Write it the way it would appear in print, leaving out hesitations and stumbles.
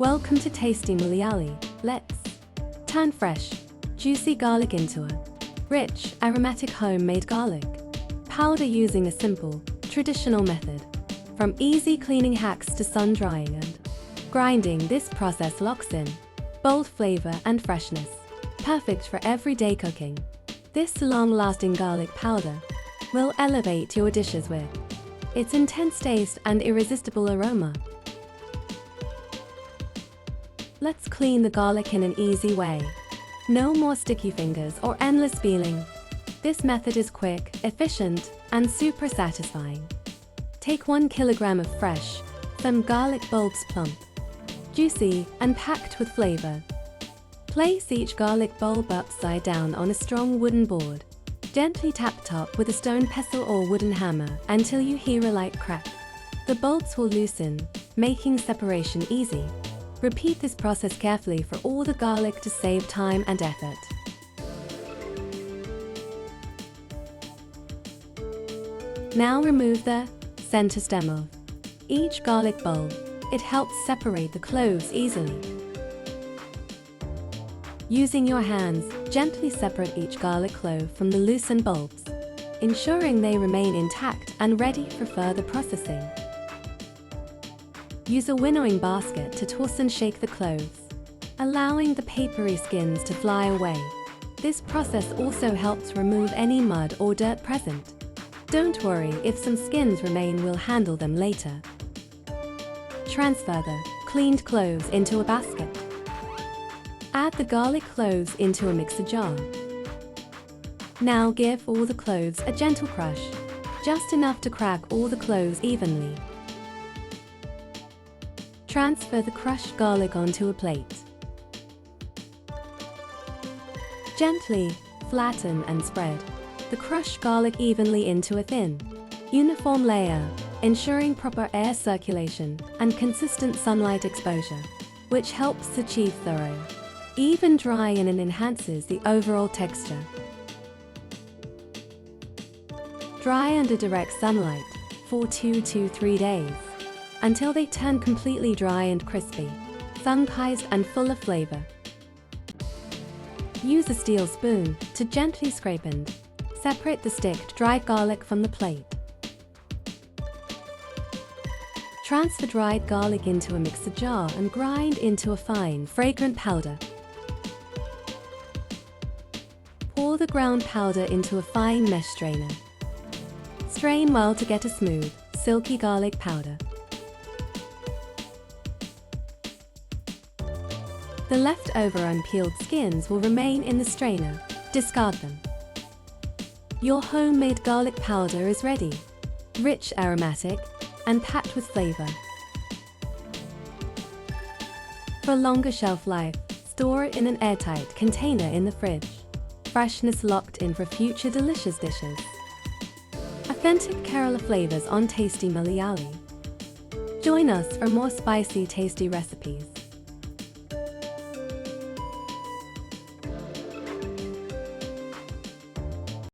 Welcome to Tasty Malayali. Let's turn fresh, juicy garlic into a rich, aromatic homemade garlic powder using a simple, traditional method. From easy cleaning hacks to sun drying and grinding, this process locks in bold flavor and freshness, perfect for everyday cooking. This long-lasting garlic powder will elevate your dishes with its intense taste and irresistible aroma. Let's clean the garlic in an easy way. No more sticky fingers or endless peeling. This method is quick, efficient, and super satisfying. Take 1 kilogram of fresh, some garlic bulbs plump, juicy, and packed with flavor. Place each garlic bulb upside down on a strong wooden board. Gently tap top with a stone pestle or wooden hammer until you hear a light crack. The bulbs will loosen, making separation easy. Repeat this process carefully for all the garlic to save time and effort. Now remove the center stem of each garlic bulb. It helps separate the cloves easily. Using your hands, gently separate each garlic clove from the loosened bulbs, ensuring they remain intact and ready for further processing. Use a winnowing basket to toss and shake the cloves, allowing the papery skins to fly away. This process also helps remove any mud or dirt present. Don't worry if some skins remain, we'll handle them later. Transfer the cleaned cloves into a basket. Add the garlic cloves into a mixer jar. Now give all the cloves a gentle crush, just enough to crack all the cloves evenly. Transfer the crushed garlic onto a plate. Gently flatten and spread the crushed garlic evenly into a thin, uniform layer, ensuring proper air circulation and consistent sunlight exposure, which helps achieve thorough, even drying and enhances the overall texture. Dry under direct sunlight for 2 to 3 days until they turn completely dry and crispy, sun-kissed and full of flavor. Use a steel spoon to gently scrape and separate the sticked dried garlic from the plate. Transfer dried garlic into a mixer jar and grind into a fine, fragrant powder. Pour the ground powder into a fine mesh strainer. Strain well to get a smooth, silky garlic powder. The leftover unpeeled skins will remain in the strainer. Discard them. Your homemade garlic powder is ready. Rich, aromatic, and packed with flavor. For longer shelf life, store it in an airtight container in the fridge. Freshness locked in for future delicious dishes. Authentic Kerala flavors on Tasty Malayali. Join us for more spicy, tasty recipes.